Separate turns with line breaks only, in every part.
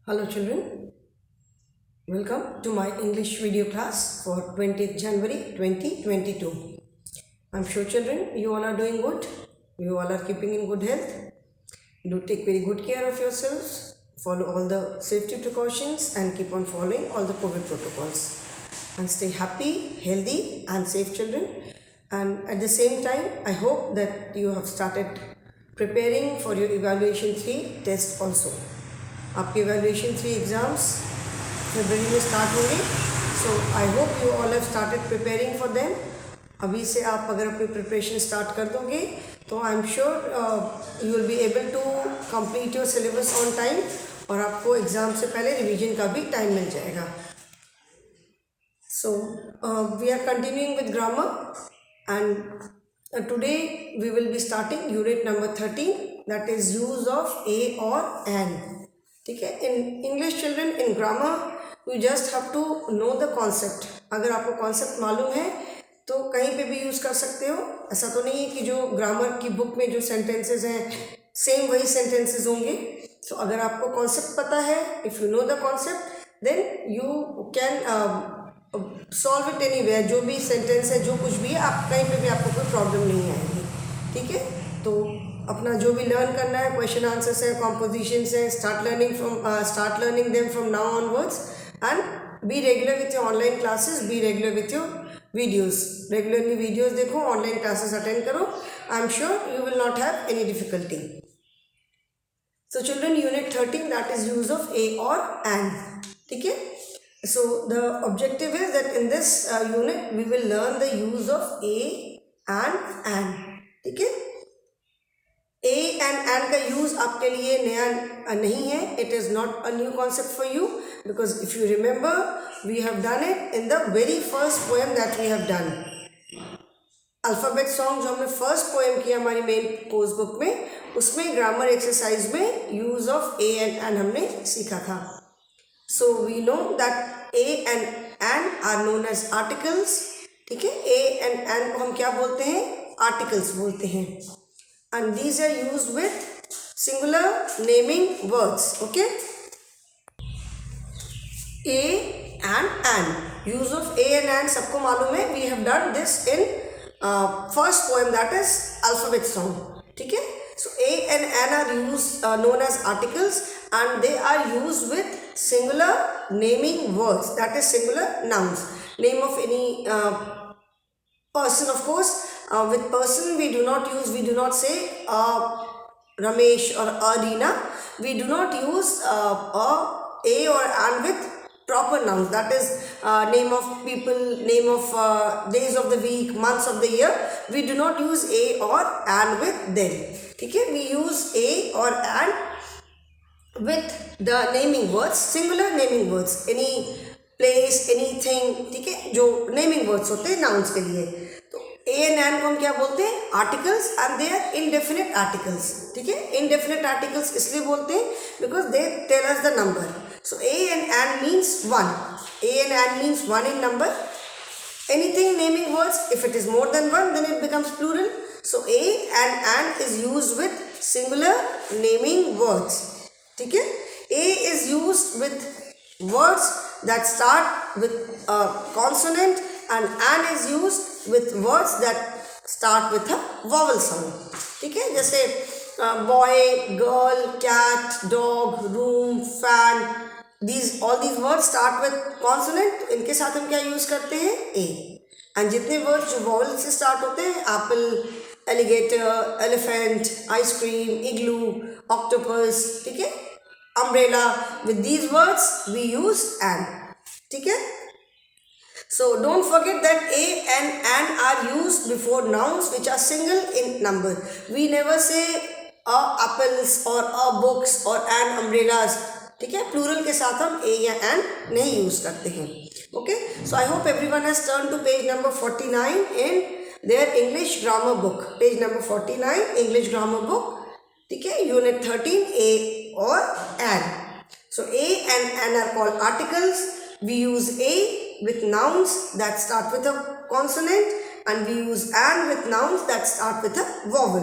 Hello children, welcome to my English video class for 20th January 2022. I'm sure children you all are doing good, you all are keeping in good health. Do take very good care of yourselves, follow all the safety precautions and keep on following all the COVID protocols. And stay happy, healthy and safe children. And at the same time, I hope that you have started preparing for your evaluation 3 test also. आपके evaluation 3 exams फरवरी में start होंगे. So I hope you all have started preparing for them. अभी से आप अगर अपनी preparation start कर दोगे तो I am sure you will be able to complete your syllabus on time और आपको एग्ज़ाम से पहले रिवीजन का भी टाइम मिल जाएगा. So we are continuing with grammar and today we will be starting unit number 13 that is use of a और an. ठीक है. In English children in grammar you just have to know the concept. अगर आपको concept मालूम है तो कहीं पे भी यूज़ कर सकते हो. ऐसा तो नहीं है कि जो ग्रामर की बुक में जो सेंटेंसेस हैं सेम वही सेंटेंसेस होंगे. तो अगर आपको कॉन्सेप्ट पता है, if you know the concept then you can solve it anywhere. जो भी सेंटेंस है, जो कुछ भी है, आप कहीं पे भी आपको कोई प्रॉब्लम नहीं आएगी. ठीक है. तो अपना जो भी लर्न करना है, क्वेश्चन आंसर्स है, कॉम्पोजिशंस है, start learning them from now onwards and be regular with your online classes, be regular with your videos. Regularly videos देखो, ऑनलाइन क्लासेस अटेंड करो. I am sure you will not have any difficulty. So children unit 13 that is use of a और an. ठीक है. So the objective is that in this unit we will learn the use of a and. ठीक है. A and का use आपके लिए नया नहीं है. It is not a new concept for you because if you remember we have done it in the very first poem that we have done. Alphabet song जो हमने फर्स्ट पोएम किया हमारी मेन कोर्स बुक में, उसमें grammar exercise में use of a and हमने सीखा था. So we know that a and are known as articles. ठीक है. ए एंड को हम क्या बोलते हैं? आर्टिकल्स बोलते हैं. And these are used with singular naming words. Okay. A and use of a and सबको मालूम है. We have done this in first poem that is alphabet song. ठीक है. So a and are used known as articles and they are used with singular naming words, that is singular nouns. Name of any person, of course. With person we do not say Ramesh or Reena. We do not use a or and with proper nouns, that is name of people, name of days of the week, months of the year. We do not use a or and with them. ठीक है. We use a or and with the naming words, singular naming words, any place, anything. ठीक है. जो naming words होते हैं nouns के लिए. तो ए एंड को हम क्या बोलते हैं? Articles. And they are indefinite articles. ठीक है. इनडेफिनेट आर्टिकल्स इसलिए बोलते हैं because they tell us the number. So a and means 1. A and means 1 in number. Anything naming words, if it is more than 1 then it becomes plural. So a and is used with singular naming words. ठीक है. A is used with words that start with a consonant and is used with words that start with a vowel sound. ठीक है. जैसे boy, girl, cat, dog, room, fan, all these words start with consonant. इनके साथ हम क्या use करते हैं? a. And जितने वर्ड्स जो vowel से स्टार्ट होते हैं, एप्पल, एलिगेटर, एलिफेंट, आइसक्रीम, इग्लू, ऑक्टोपस, ठीक है, umbrella, with these words we use and. ठीक है. So don't forget that a and are used before nouns which are single in number. We never say a apples or a books or an umbrellas. ठीक है. Plural के साथ हम a या and नहीं use करते हैं. Okay. So I hope everyone has turned to page number 49 in their English grammar book. Page number 49 English grammar book. ठीक है. Unit 13 a or and. So a and are called articles. We use a with nouns that start with a consonant and we use and with nouns that start with a vowel.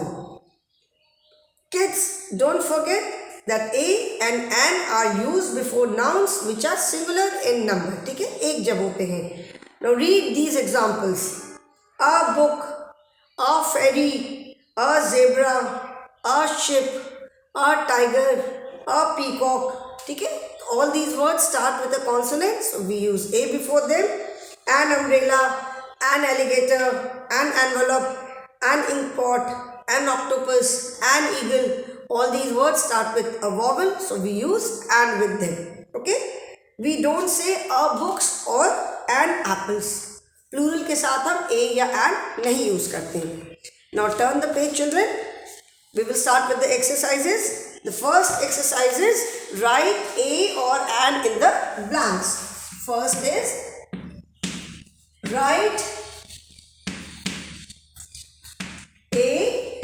Kids, don't forget that a and an are used before nouns which are singular in number. ठीक है, एक जब होते हैं. Now read these examples. A book, a ferry, a zebra, a ship, a tiger, a peacock. ठीक है, all these words start with a consonant, so we use a before them. An umbrella, an alligator, an envelope, an ink pot, an octopus, an eagle. All these words start with a vowel, so we use an with them. Okay, we don't say a books or an apples. Plural के साथ हम a या an नहीं use करते हैं. Now turn the page, children. We will start with the exercises. The first exercise is write a or an in the blanks. First is write a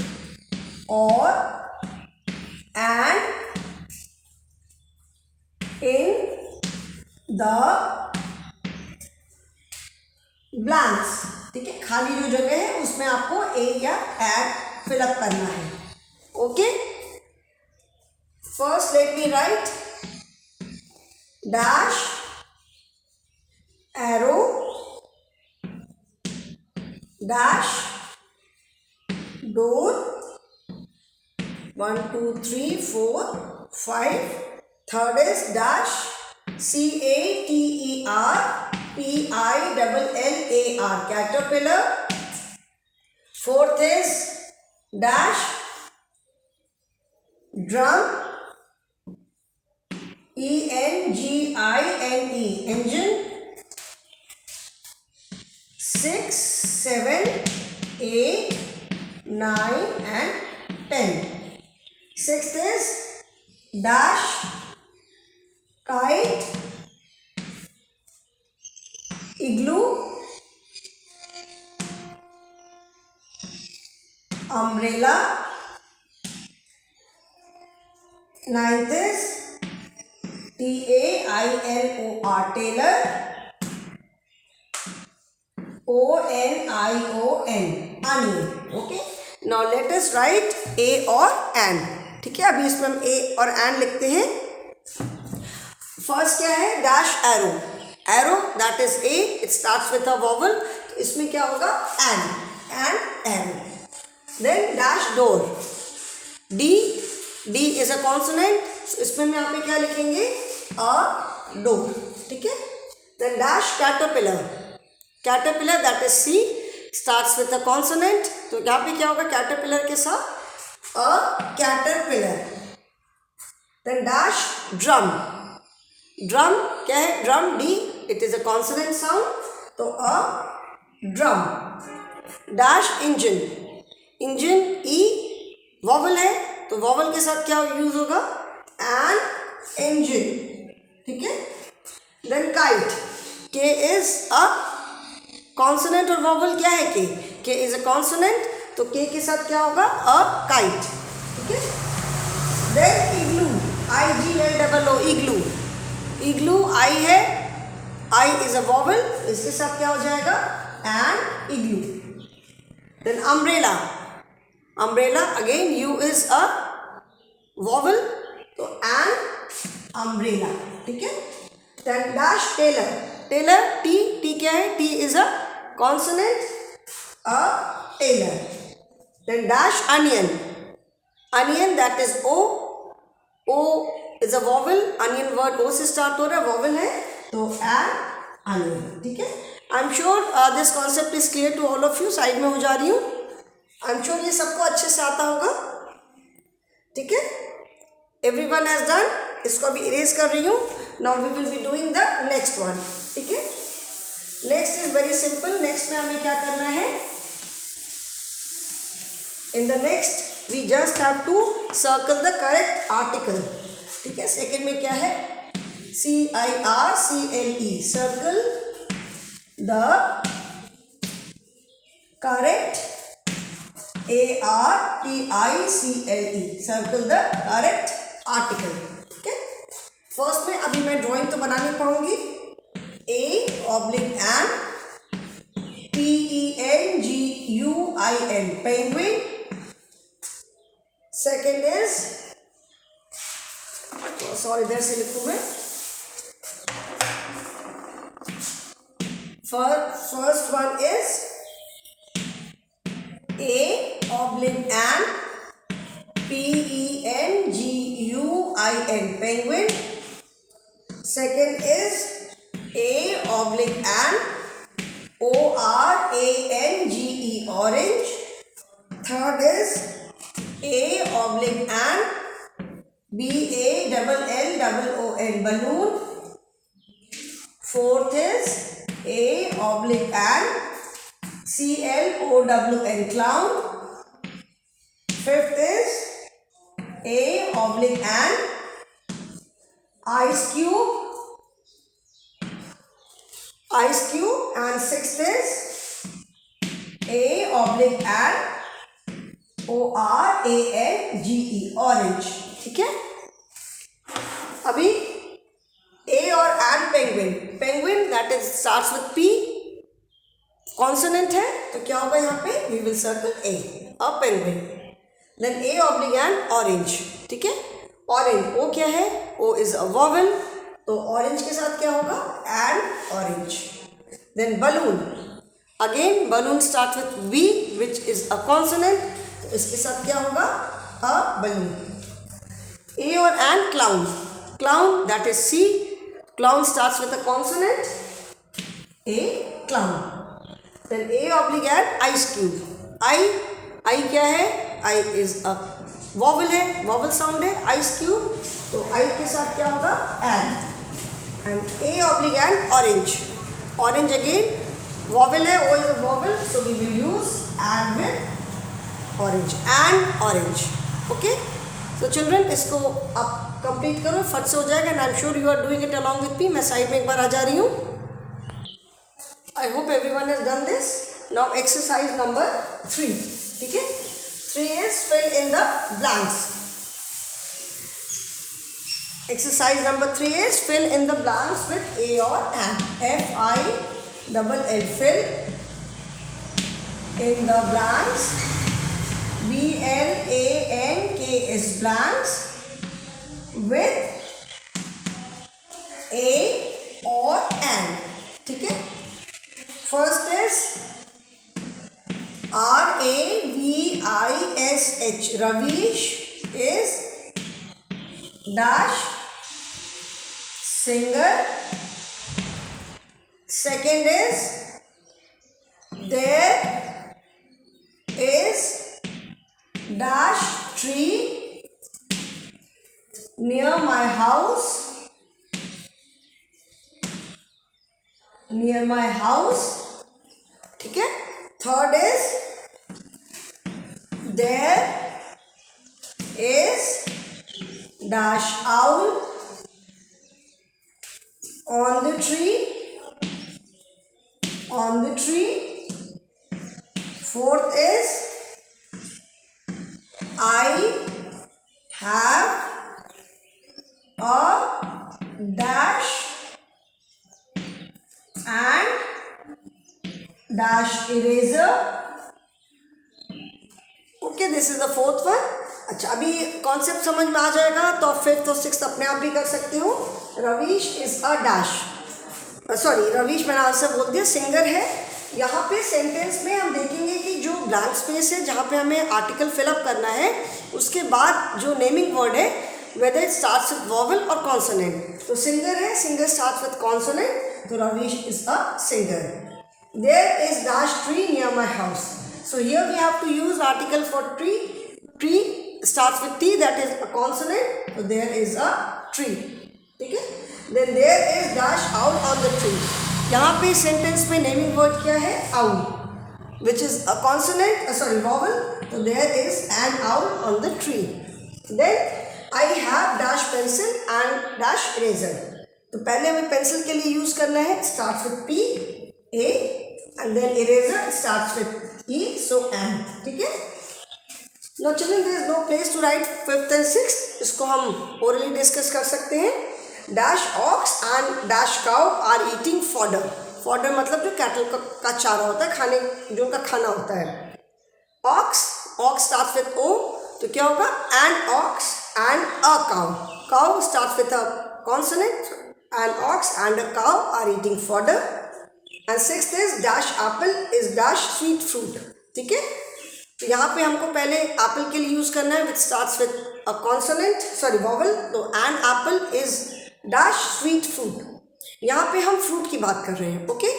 or an in the blanks. ठीक है, खाली जो जगह है उसमें आपको a या an fill up करना है. Okay, first let me write dash, arrow, dash, door, 1 2 3 4 5. Third is dash, caterpillar, caterpillar. Fourth is dash, drum, engine, engine. 6 7 8 9 and 10. Sixth is dash, kite, igloo, umbrella. Ninth is tailor, tailor. onion, onion. Okay, now let us write a or an. ठीक है, अभी इसमें हम a और an लिखते हैं. First क्या है, dash, arrow. Arrow, that is a, it starts with a vowel. तो इसमें क्या होगा, an arrow. Then dash, door. D is a consonant, so इसमें हम यहाँ पे क्या लिखेंगे, a door. ठीक है. Then dash, caterpillar, that is C, starts with a consonant. तो यहाँ पे क्या होगा, caterpillar के साथ a caterpillar. Then dash, drum क्या है, drum, D, it is a consonant sound, तो a drum. Dash, engine, E, vowel है, तो vowel के साथ क्या यूज होगा, an engine. ठीक है. Then kite, K is a consonant और vowel क्या है, K is a consonant, तो K के साथ क्या होगा, a kite. ठीक है. Then igloo, igloo, I है, I is a vowel, इसके साथ क्या हो जाएगा, an igloo. Then umbrella, again U is a vowel, तो an umbrella. ठीक है. Then dash, tailor, T क्या है, T is a consonant, a tailor. Then dash, onion, that is O is a vowel, onion word O से start हो रहा है, vowel है, तो an onion. ठीक है. I'm sure this concept is clear to all of you. Side में हो जा रही हूँ. I'm sure ये सबको अच्छे से आता होगा. ठीक है. Everyone has done. इसको अभी इरेज कर रही हूँ. Now we will be doing the next one. ठीक है. Next is very simple. Next में हमें क्या करना है? In the next we just have to circle the correct article. ठीक है. सेकेंड में क्या है? CIRCLE, circle the correct, ARTICLE, circle the correct article. ठीक है. फर्स्ट में अभी मैं ड्राइंग तो बना नहीं पाऊंगी. A/an, PENGUIN, penguin. Second is sorry इधर से लिखूँ मैं. First one is A oblique an, penguin, penguin. Second is A oblique an, orange, orange. Third is A oblique an, ballon, balloon. Fourth is A oblique an, clown, clown. Fifth is A oblique an, ice cube. And sixth is A oblique an, orange, orange. ठीक है. अभी A और an penguin that is starts with P, consonant है तो क्या होगा यहाँ पे, we will circle A penguin. Then A oblique an, orange. ठीक है. Orange, O क्या है, O is a vowel, तो orange के साथ क्या होगा, an, orange. Then balloon, again balloon starts with V which is a consonant, तो इसके साथ क्या होगा, a balloon. A और an, clown that is C, clown starts with a consonant, A, clown. Then A oblique an, ice cube. I क्या है, I is a vowel है, vowel sound है, ice cube, तो I के साथ क्या होगा, an. And A oblique an, orange again vowel है, O is a vowel, so we will use an with orange, okay. So children, इसको आप कंप्लीट करो, फट से हो जाएगा. And I am sure you are doing it along with me. मैं side में एक बार आ जा रही हूँ. I hope everyone has done this. Now exercise number 3. ठीक है. 3 is fill in the blanks. Exercise number 3 is fill in the blanks with A और an. FILL, fill in the blanks. BLANKS, blanks with A or an. ठीक है. First is RAVISH, Ravish is dash singer. Second is there is dash tree near my house. ठीक है. Third is there is dash owl on the tree. Fourth is I have a dash and dash eraser. Okay, this is the fourth one. अच्छा, अभी concept समझ में आ जाएगा तो आप fifth और सिक्स्थ अपने आप भी कर सकते हो. Ravish is a dash, sorry Ravish मैंने आंसर बोल दिया, सिंगर है. यहाँ पे सेंटेंस में हम देखेंगे कि जो ब्लैंक स्पेस है जहाँ पे हमें आर्टिकल फिलअप करना है, उसके बाद जो नेमिंग वर्ड है whether it starts with vowel और कॉन्सोनेंट. तो सिंगर है, सिंगर स्टार्ट्स विद कॉन्सोनेंट, तो Ravish is a singer. There is dash tree near my house. So here we have to use article for tree. Tree starts with T, that is a consonant. So there is a tree. ठीक है. Then there is dash owl on the tree. यहाँ पे sentence में naming word क्या है, owl, which is a consonant, vowel. So there is an owl on the tree. Then I have dash pencil and dash eraser. तो पहले हमें pencil के लिए use करना है, starts with P, A, and then eraser starts with E, so an. ठीक है. Now children, there is no place to write fifth and sixth. इसको हम orally discuss कर सकते हैं. Dash ox and dash cow are eating fodder. Fodder मतलब जो cattle का चारा होता है, खाने जो उनका खाना होता है. Ox starts with O, तो क्या होगा, an ox and a cow. cow starts with a consonant, an ox and a cow are eating fodder. And sixth is dash apple is dash sweet fruit. ठीक है, तो यहाँ पे हमको पहले एप्पल के लिए यूज करना है, which starts with a consonant, sorry vowel. तो an apple is dash sweet fruit. यहाँ पे हम फ्रूट की बात कर रहे हैं. ओके,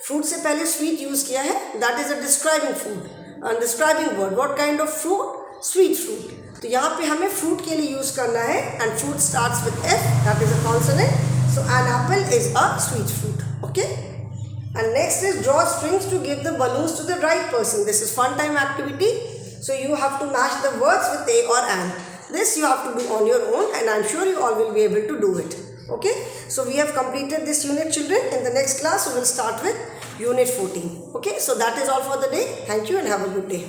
फ्रूट से पहले स्वीट यूज किया है, that is a describing food, describing word. What kind of fruit? Sweet fruit. तो यहाँ पे हमें फ्रूट के लिए यूज करना है, and fruit starts with F, that is a consonant. So an apple is a sweet fruit. Okay. And next is draw strings to give the balloons to the right person. This is fun time activity. So you have to match the words with a or an. This you have to do on your own, and I'm sure you all will be able to do it. Okay. So we have completed this unit, children. In the next class we will start with unit 14. Okay. So that is all for the day. Thank you and have a good day.